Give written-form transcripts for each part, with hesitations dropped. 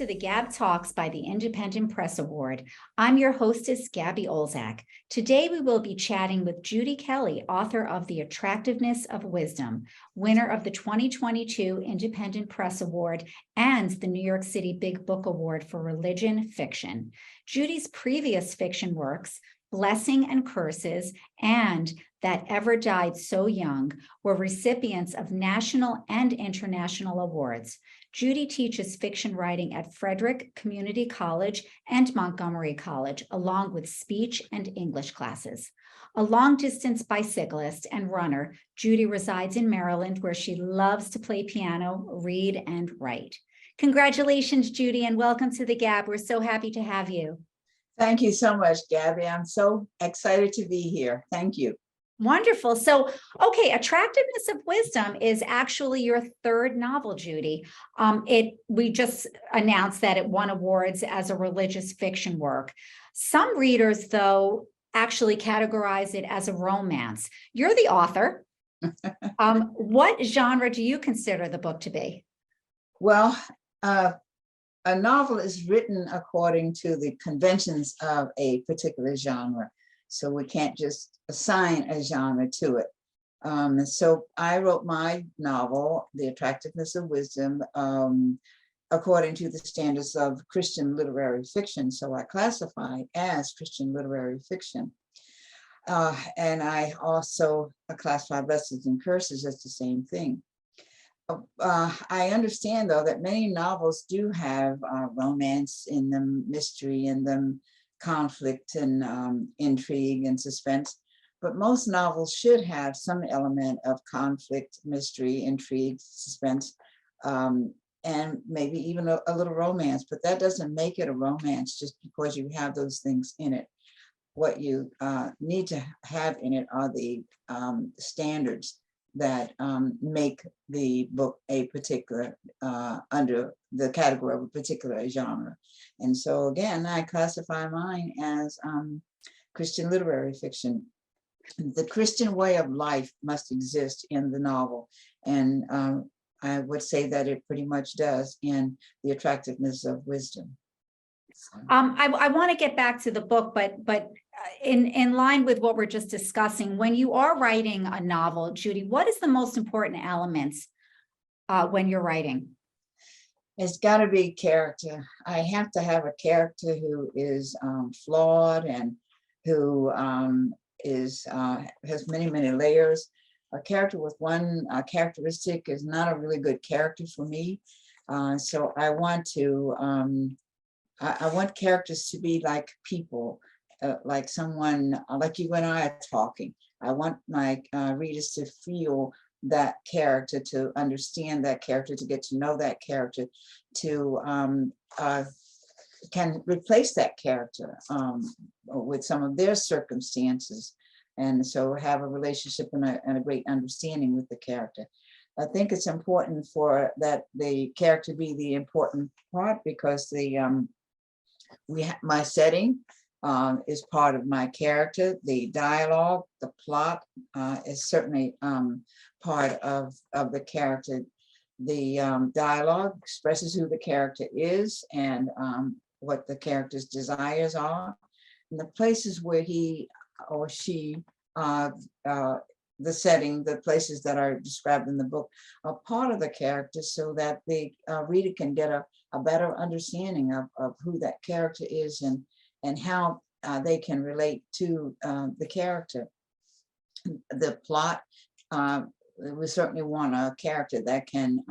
to the GAB Talks by the Independent Press Award. I'm your hostess, Gabby Olzak. Today, we will be chatting with Judy Kelly, author of The Attractiveness of Wisdom, winner of the 2022 Independent Press Award and the New York City Big Book Award for Religion Fiction. Judy's previous fiction works, Blessing and Curses, and That Ever Died So Young, were recipients of national and international awards. Judy teaches fiction writing at Frederick Community College and Montgomery College, along with speech and English classes. A long-distance bicyclist and runner, Judy resides in Maryland, where she loves to play piano, read, and write. Congratulations, Judy, and welcome to the GAB. We're so happy to have you. Thank you so much, Gabby. I'm so excited to be here. Thank you. Wonderful. So, okay, Attractiveness of Wisdom is actually your third novel, Judy. We just announced that it won awards as a religious fiction work. Some readers, though, actually categorize it as a romance. You're the author. What genre do you consider the book to be? Well, a novel is written according to the conventions of a particular genre. So we can't just assign a genre to it. So I wrote my novel, The Attractiveness of Wisdom, according to the standards of Christian literary fiction. So I classify as Christian literary fiction. And I also classify Blessings and Curses as the same thing. I understand, though, that many novels do have romance in them, mystery in them, conflict and intrigue and suspense, but most novels should have some element of conflict, mystery, intrigue, suspense, and maybe even a little romance, but that doesn't make it a romance just because you have those things in it. What you need to have in it are the standards that make the book a particular, under the category of a particular genre. And so again, I classify mine as Christian literary fiction. The Christian way of life must exist in the novel. And I would say that it pretty much does in The Attractiveness of Wisdom. I want to get back to the book, but in line with what we're just discussing, when you are writing a novel, Judy, what is the most important elements when you're writing? It's got to be character. I have to have a character who is flawed and who has many layers. A character with one characteristic is not a really good character for me. So I want to. I want characters to be like people, like someone like you and I are talking. I want my readers to feel that character, to understand that character, to get to know that character, to can replace that character with some of their circumstances, and so have a relationship and a great understanding with the character. I think it's important for that the character be the important part, because the my setting is part of my character. The dialogue, the plot is certainly part of the character. The dialogue expresses who the character is and what the character's desires are, and the places where he or she, the setting, the places that are described in the book are part of the character, so that the reader can get a better understanding of who that character is and how they can relate to the character. The plot, we certainly want a character that can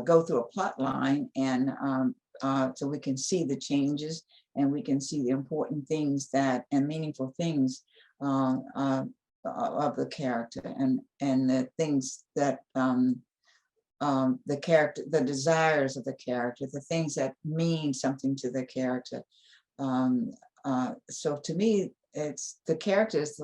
go through a plot line, and so we can see the changes and we can see the important things and meaningful things of the character, and the things that the character, the desires of the character, the things that mean something to the character. So to me, it's the character is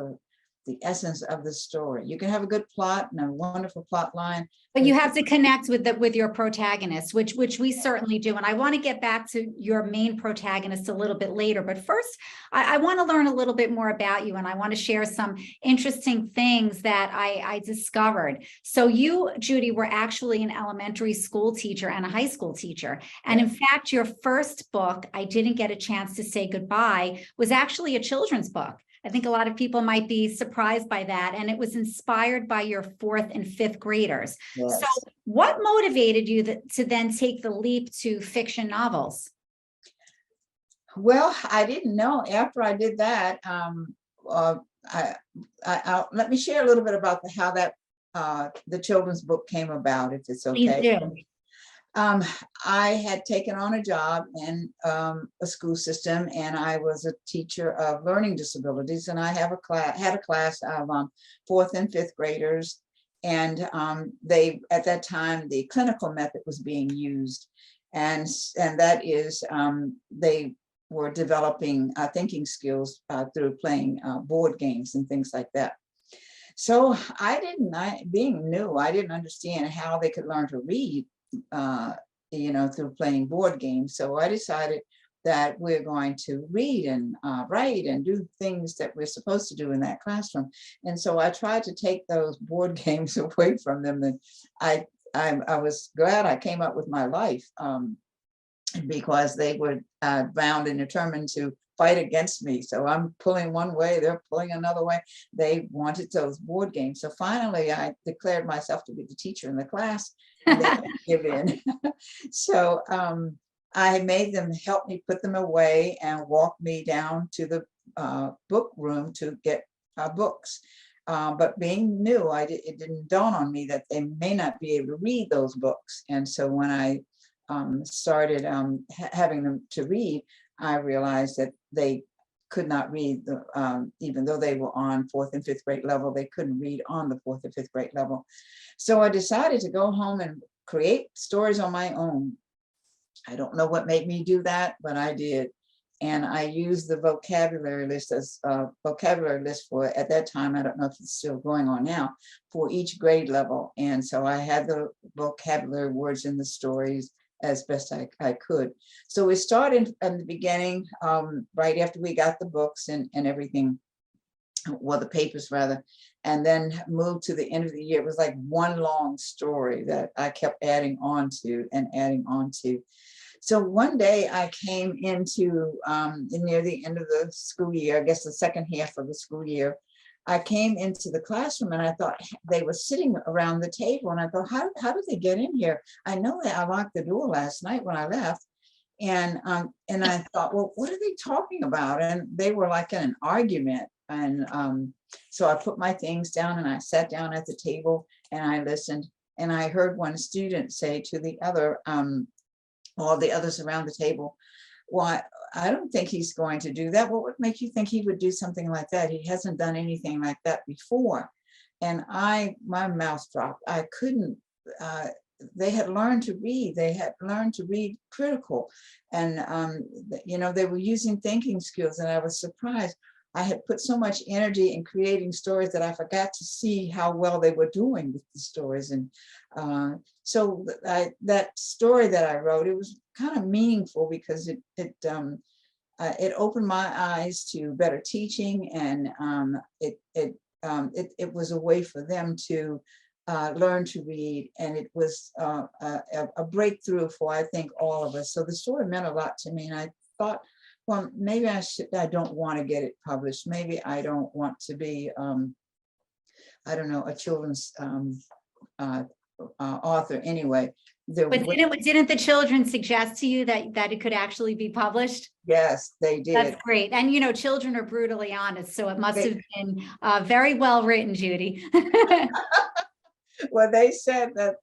the essence of the story. You can have a good plot and a wonderful plot line, but you have to connect with your protagonist, which we certainly do. And I want to get back to your main protagonist a little bit later. But first, I want to learn a little bit more about you, and I want to share some interesting things that I discovered. So you, Judy, were actually an elementary school teacher and a high school teacher. And in fact, your first book, I Didn't Get a Chance to Say Goodbye, was actually a children's book. I think a lot of people might be surprised by that. And it was inspired by your 4th and 5th graders. Yes. So what motivated you to then take the leap to fiction novels? Well, I didn't know after I did that. Let me share a little bit about how that the children's book came about, if it's okay. Please do. I had taken on a job in a school system, and I was a teacher of learning disabilities, and I had a class of 4th and 5th graders, and they, at that time, the clinical method was being used, and that is they were developing thinking skills through playing board games and things like that. So being new, I didn't understand how they could learn to read through playing board games. So I decided that we're going to read and write and do things that we're supposed to do in that classroom. And so I tried to take those board games away from them. And I was glad I came up with my life because they were bound and determined to fight against me. So I'm pulling one way, they're pulling another way. They wanted those board games. So finally, I declared myself to be the teacher in the class, and they had to give in. So I made them help me put them away and walk me down to the book room to get books. But being new, it didn't dawn on me that they may not be able to read those books. And so when I started having them to read, I realized that they could not read, even though they were on 4th and 5th grade level, they couldn't read on the 4th and 5th grade level. So I decided to go home and create stories on my own. I don't know what made me do that, but I did. And I used the vocabulary list as a vocabulary list for, at that time, I don't know if it's still going on now, for each grade level. And so I had the vocabulary words in the stories as best I could. So we started in the beginning, right after we got the books and everything, well, the papers rather, and then moved to the end of the year. It was like one long story that I kept adding on to and adding on to. So one day I came into, near the end of the school year, I guess the second half of the school year, I came into the classroom and I thought they were sitting around the table, and I thought, how did they get in here? I know that I locked the door last night when I left. And I thought, well, what are they talking about? And they were like in an argument. And so I put my things down and I sat down at the table and I listened. And I heard one student say to the other, all the others around the table, well, I don't think he's going to do that. What would make you think he would do something like that? He hasn't done anything like that before. And my mouth dropped. I couldn't, they had learned to read. They had learned to read critical. And, they were using thinking skills, and I was surprised. I had put so much energy in creating stories that I forgot to see how well they were doing with the stories. And so that story that I wrote, it was kind of meaningful because it opened my eyes to better teaching, and it was a way for them to learn to read, and it was a breakthrough for, I think, all of us. So the story meant a lot to me, and I thought, well, maybe I don't want to get it published. Maybe I don't want to be, I don't know, a children's author anyway. But didn't the children suggest to you that it could actually be published? Yes, they did. That's great. And, children are brutally honest, so it must have been very well written, Judy. Well, they said that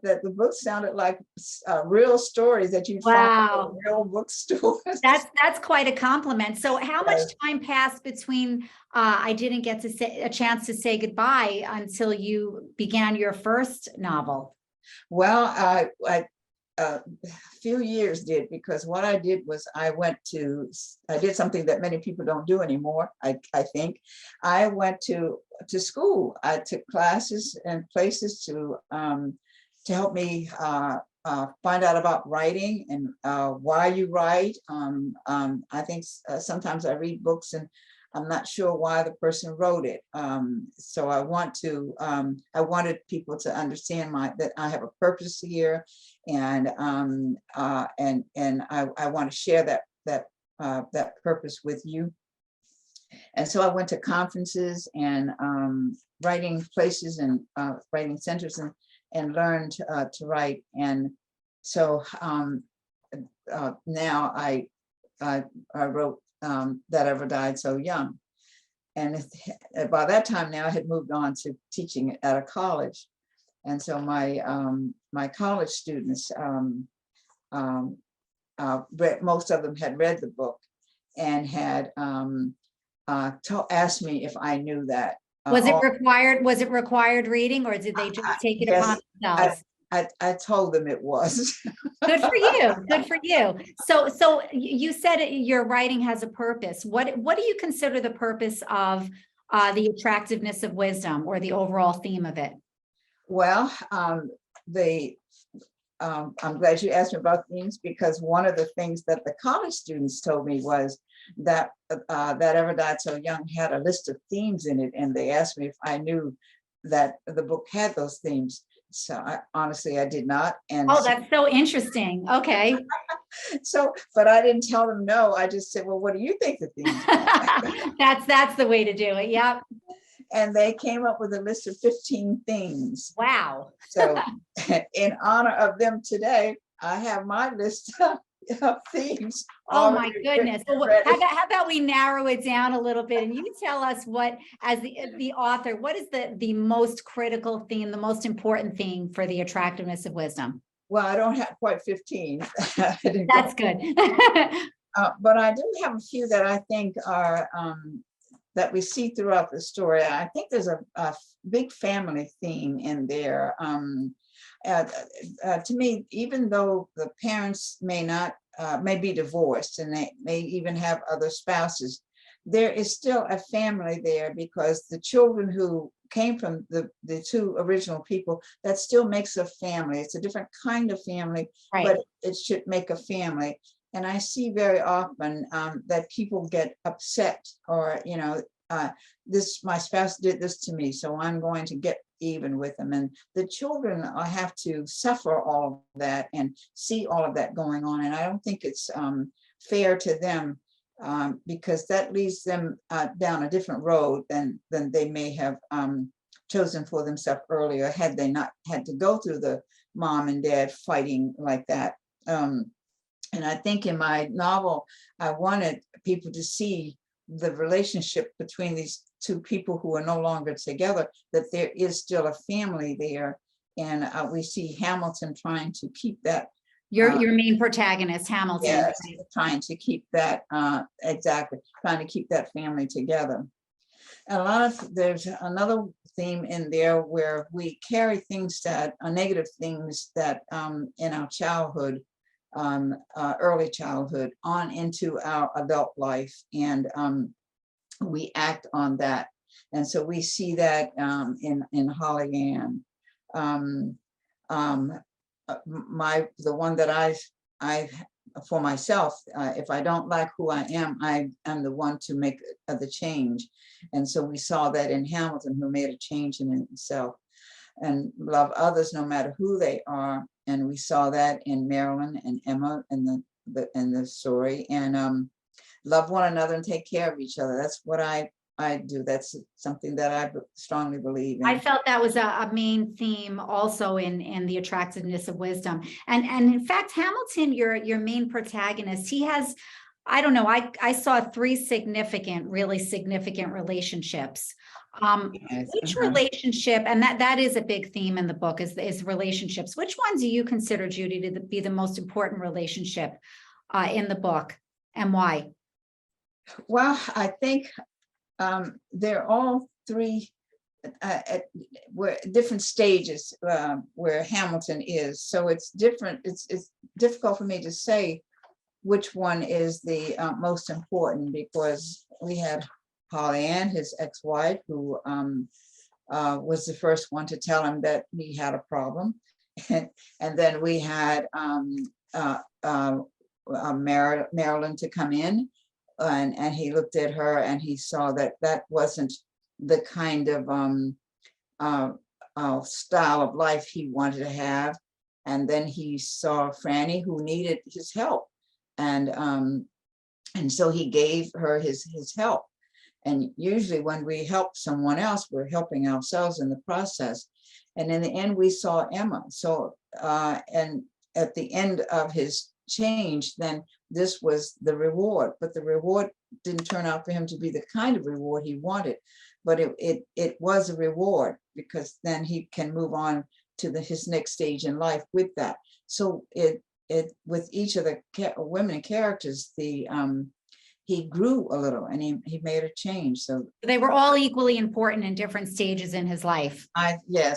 the book sounded like real stories that you Wow. find in real bookstores. That's quite a compliment. So how much time passed between I Didn't Get a Chance to Say Goodbye until you began your first novel? Well, a few years did, because what I did was I did something that many people don't do anymore. I think I went to school. I took classes and places to help me find out about writing and why you write. I think sometimes I read books and I'm not sure why the person wrote it. So I wanted people to understand that I have a purpose here, and I want to share that purpose with you. And so I went to conferences and writing places and writing centers and learned to write. And so now I wrote That Ever Died So Young. And by that time now I had moved on to teaching at a college. And so my college students, most of them had read the book and had asked me if I knew that. Was it required? Was it required reading, or did they just take it upon themselves? I told them it was. Good for you. Good for you. So you said your writing has a purpose. What do you consider the purpose of the attractiveness of wisdom, or the overall theme of it? Well, I'm glad you asked me about themes, because one of the things that the college students told me was that That Ever Died So Young had a list of themes in it, and they asked me if I knew that the book had those themes. So honestly, I did not. And that's so interesting. Okay. But I didn't tell them no. I just said, well, what do you think the themes are? That's the way to do it. Yep. And they came up with a list of 15 things. Wow. So in honor of them today, I have my list of themes. Oh my goodness. Well, how about we narrow it down a little bit, and you tell us what, as the author, what is the most critical theme, the most important theme for the attractiveness of wisdom? Well, I don't have quite 15. That's good. But I do have a few that I think are that we see throughout the story. I think there's a big family theme in there. To me, even though the parents may be divorced and they may even have other spouses, there is still a family there, because the children who came from the two original people, that still makes a family. It's a different kind of family, right, but it should make a family. And I see very often that people get upset, or, my spouse did this to me, so I'm going to get even with them. And the children have to suffer all of that and see all of that going on. And I don't think it's fair to them, because that leads them down a different road than they may have chosen for themselves earlier, had they not had to go through the mom and dad fighting like that. And I think in my novel, I wanted people to see the relationship between these two people who are no longer together, that there is still a family there. And we see Hamilton trying to keep that. Your main protagonist, Hamilton. Yes, trying to keep that, exactly, trying to keep that family together. And there's another theme in there where we carry things that are negative things that in our childhood, early childhood, on into our adult life, and we act on that. And so we see that in Holly Ann. The one that I for myself, if I don't like who I am the one to make the change. And so we saw that in Hamilton, who made a change in himself and love others no matter who they are. And we saw that in Marilyn and Emma in the story. And love one another and take care of each other. That's what I do. That's something that I strongly believe in. I felt that was a main theme also in the attractiveness of wisdom. And in fact, Hamilton, your main protagonist, he has, I don't know, I saw three really significant relationships. Yes, which relationship, and that is a big theme in the book, is relationships. Which ones do you consider, Judy, to be the most important relationship in the book, and why? Well, I think they're all three where different stages where Hamilton is. So it's different. It's difficult for me to say which one is the most important, because we had Holly Ann, his ex-wife, who was the first one to tell him that he had a problem. And then we had Marilyn to come in, and he looked at her and he saw that that wasn't the kind of style of life he wanted to have. And then he saw Franny, who needed his help. And so he gave her his help. And usually when we help someone else, we're helping ourselves in the process. And in the end, we saw Emma. So, and at the end of his change, then this was the reward. But the reward didn't turn out for him to be the kind of reward he wanted. But it was a reward, because then he can move on to his next stage in life with that. So it with each of the women characters, he grew a little, and he made a change. So they were all equally important in different stages in his life. Yeah.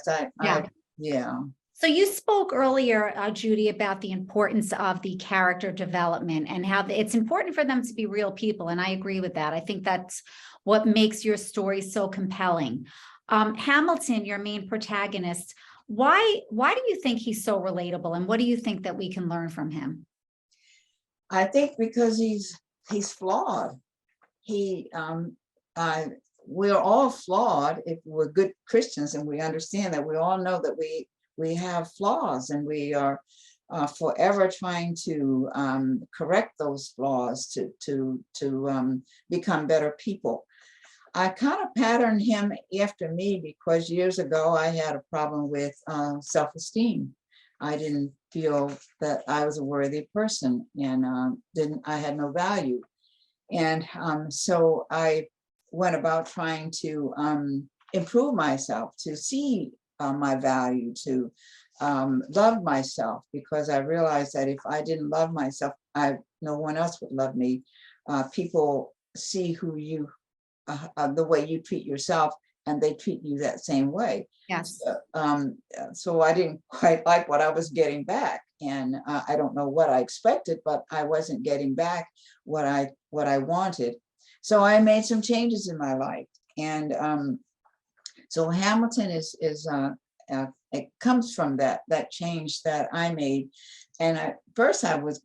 So you spoke earlier, Judy, about the importance of the character development and how it's important for them to be real people. And I agree with that. I think that's what makes your story so compelling. Hamilton, your main protagonist, why do you think he's so relatable? And what do you think that we can learn from him? I think because he's flawed. We're all flawed if we're good Christians, and we understand that. We all know that we have flaws, and we are forever trying to correct those flaws to become better people. I kind of patterned him after me because years ago I had a problem with self-esteem. I didn't feel that I was a worthy person, and I had no value. And so I went about trying to improve myself, to see my value, to love myself, because I realized that if I didn't love myself, no one else would love me. People see who you, the way you treat yourself, and they treat you that same way. Yes. So I didn't quite like what I was getting back, and I don't know what I expected, but I wasn't getting back what I wanted. So I made some changes in my life, and so Hamilton is it comes from that change that I made. And at first I was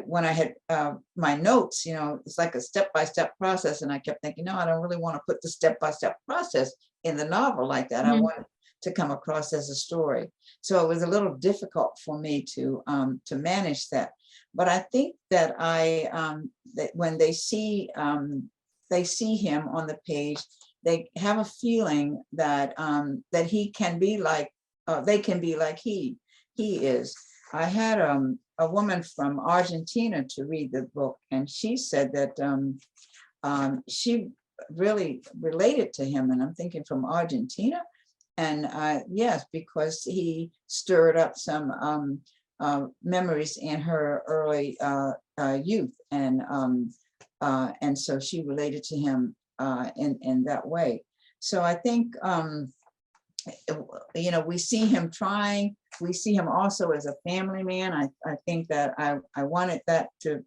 when I had my notes, it's like a step-by-step process, and I kept thinking, no, I don't really want to put the step-by-step process in the novel like that. I want it to come across as a story. So it was a little difficult for me to manage that. But I think that that when they see him on the page, they have a feeling that that he can be like they can be like he is. I had a woman from Argentina to read the book, and she said that she really related to him. And I'm thinking, from Argentina? And yes, because he stirred up some memories in her early youth, and so she related to him in that way. So I think we see him trying. We see him also as a family man. I think that I wanted that to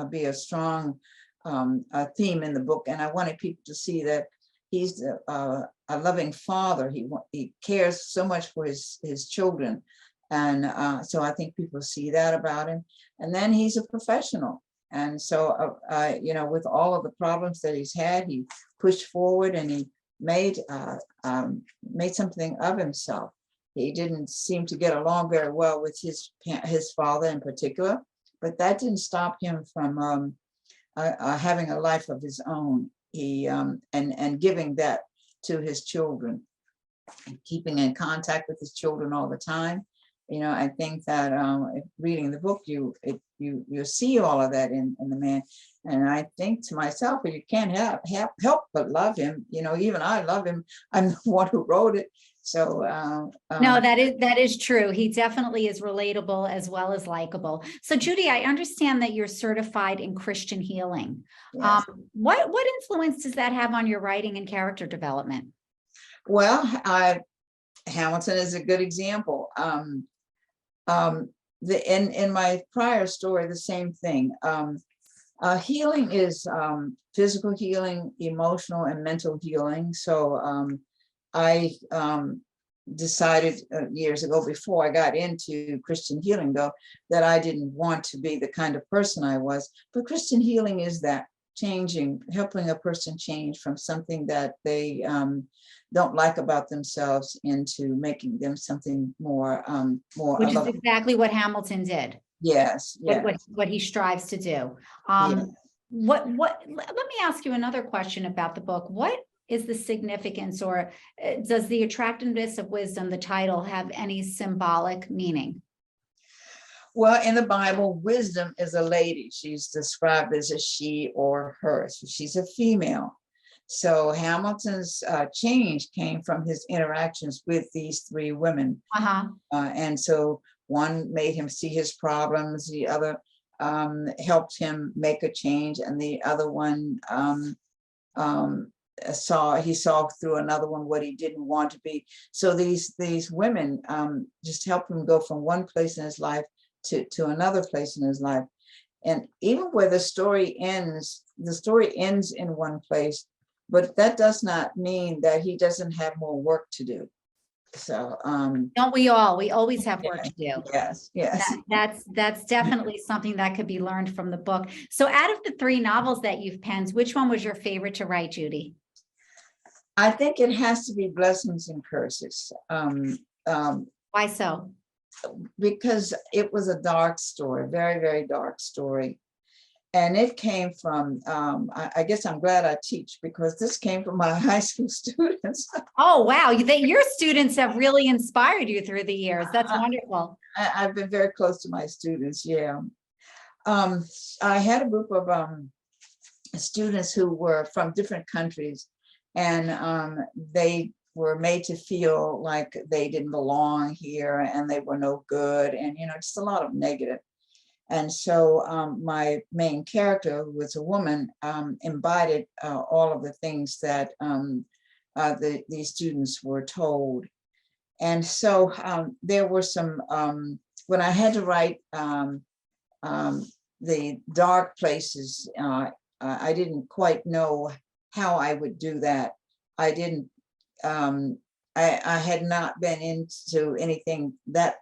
be a strong theme in the book, and I wanted people to see that he's a loving father. He cares so much for his children, and so I think people see that about him. And then he's a professional, and so with all of the problems that he's had, he pushed forward, and he made something of himself. He didn't seem to get along very well with his father in particular, but that didn't stop him from having a life of his own. He and giving that to his children, and keeping in contact with his children all the time. I think that reading the book, you see all of that in the man. And I think to myself, well, you can't help but love him. Even I love him. I'm the one who wrote it. So no, that is true. He definitely is relatable as well as likable. So Judy, I understand that you're certified in Christian healing. Yes. What influence does that have on your writing and character development? Well, Hamilton is a good example. In my prior story, the same thing. Healing is physical healing, emotional and mental healing. So I decided years ago, before I got into Christian healing, though, that I didn't want to be the kind of person I was. But Christian healing is that changing, helping a person change from something that they don't like about themselves into making them something more, Which is exactly what Hamilton did. Yes, yes. What he strives to do. Yeah. Let me ask you another question about the book. What is the significance, or does the Attractiveness of Wisdom, the title, have any symbolic meaning? Well, in the Bible, wisdom is a lady. She's described as a she or her. So she's a female. So Hamilton's change came from his interactions with these three women. And so one made him see his problems, the other helped him make a change, and the other one saw through another one what he didn't want to be. So these women just helped him go from one place in his life to another place in his life. And even where the story ends in one place, but that does not mean that he doesn't have more work to do. So don't we all? We always have work to do. Yes, yes. That's definitely something that could be learned from the book. So out of the 3 novels that you've penned, which one was your favorite to write, Judy? I think it has to be Blessings and Curses. Why so? Because it was a dark story, very, very dark story. And it came from, I guess I'm glad I teach, because this came from my high school students. Oh, wow. Your students have really inspired you through the years. That's wonderful. I've been very close to my students, yeah. I had a group of students who were from different countries, and they were made to feel like they didn't belong here and they were no good, and just a lot of negative. And so my main character, who was a woman, embodied all of the things that these students were told. And so there were some, when I had to write the dark places, I didn't quite know how I would do that. I didn't, I had not been into anything that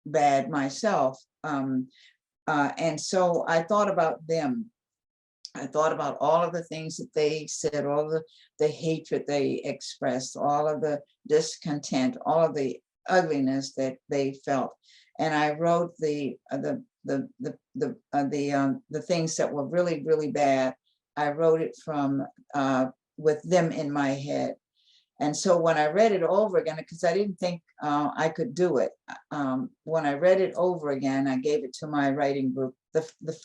bad myself. And so I thought about them. I thought about all of the things that they said, all of the hatred they expressed, all of the discontent, all of the ugliness that they felt. And I wrote the things that were really, really bad. I wrote it from with them in my head. And so when I read it over again, because I didn't think I could do it, when I read it over again, I gave it to my writing group.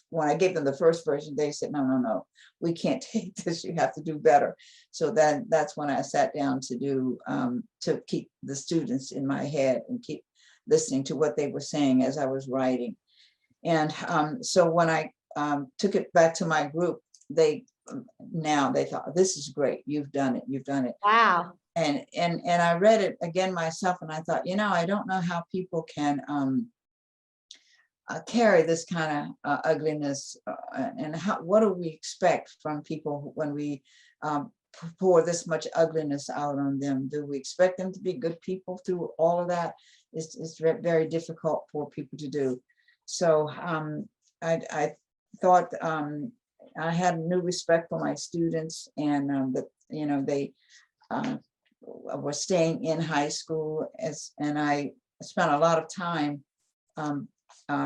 When I gave them the first version, they said, no, we can't take this. You have to do better. So that's when I sat down to keep the students in my head and keep listening to what they were saying as I was writing. And so when I took it back to my group, they thought, this is great. You've done it. Wow. And I read it again myself, and I thought, I don't know how people can carry this kind of ugliness, and what do we expect from people when we pour this much ugliness out on them? Do we expect them to be good people through all of that? It's very difficult for people to do. So I thought I had a new respect for my students, and that they were staying in high school, and I spent a lot of time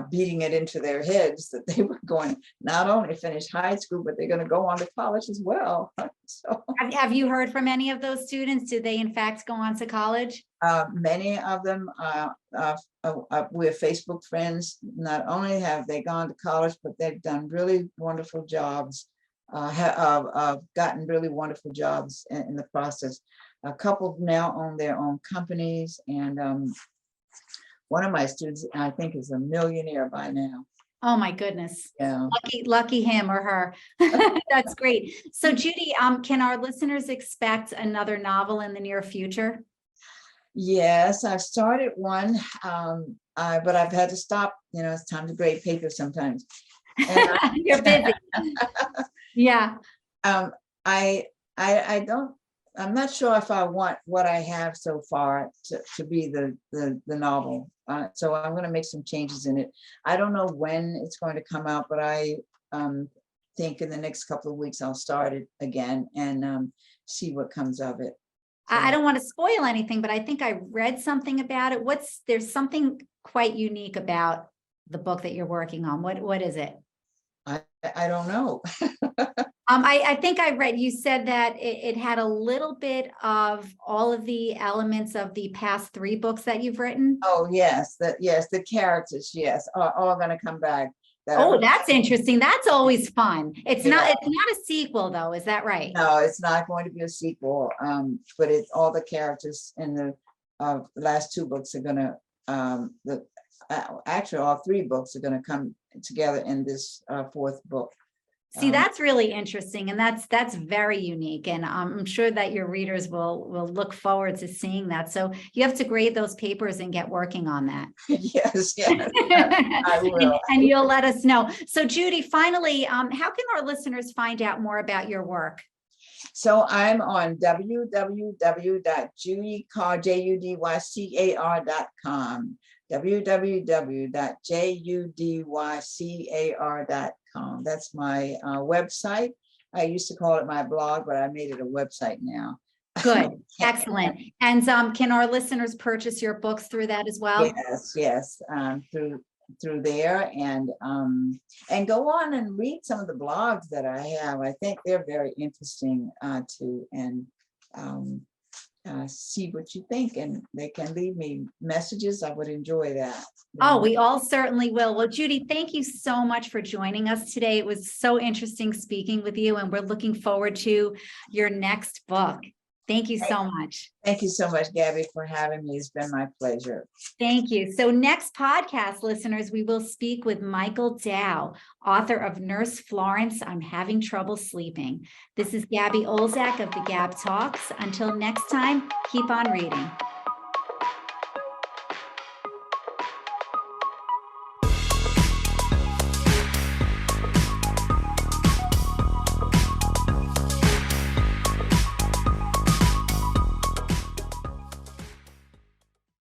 beating it into their heads that they were going not only finish high school, but they're going to go on to college as well. So, have you heard from any of those students? Did they in fact go on to college? Many of them, we're Facebook friends. Not only have they gone to college, but they've done really wonderful jobs, have gotten really wonderful jobs in the process. A couple now own their own companies, and one of my students, I think, is a millionaire by now. Oh, my goodness. Yeah. Lucky him or her. That's great. So Judy, can our listeners expect another novel in the near future? Yes, I've started one, but I've had to stop. It's time to grade paper sometimes. And You're busy. Yeah. um, I don't. I'm not sure if I want what I have so far to be the novel. So I'm going to make some changes in it. I don't know when it's going to come out, but I think in the next couple of weeks I'll start it again and see what comes of it. I So don't want to spoil anything, but I think I read something about it. There's something quite unique about the book that you're working on. What is it? I don't know. I think I read, you said that it had a little bit of all of the elements of the past 3 books that you've written. Oh, yes, the characters, yes, are all going to come back. Oh, that's interesting. That's always fun. It's Yeah. not a sequel though, is that right? No, it's not going to be a sequel, but all the characters in the last 2 books are going to, actually all 3 books are going to come together in this 4th book. See, that's really interesting, and that's very unique, and I'm sure that your readers will look forward to seeing that. So you have to grade those papers and get working on that. Yes, I will. And you'll let us know. So Judy, finally, how can our listeners find out more about your work? So I'm on www.judycar.com, www.judycar.com. That's my website. I used to call it my blog, but I made it a website now. Good. Excellent. And can our listeners purchase your books through that as well? Yes, through there, and go on and read some of the blogs that I have. I think they're very interesting too, and see what you think, and they can leave me messages. I would enjoy that. Oh, we all certainly will. Well, Judy, thank you so much for joining us today. It was so interesting speaking with you, and we're looking forward to your next book. Thank you so much. Thank you so much, Gabby, for having me. It's been my pleasure. Thank you. So next podcast, listeners, we will speak with Michael Dow, author of Nurse Florence, I'm Having Trouble Sleeping. This is Gabby Olzak of the GAB Talks. Until next time, keep on reading.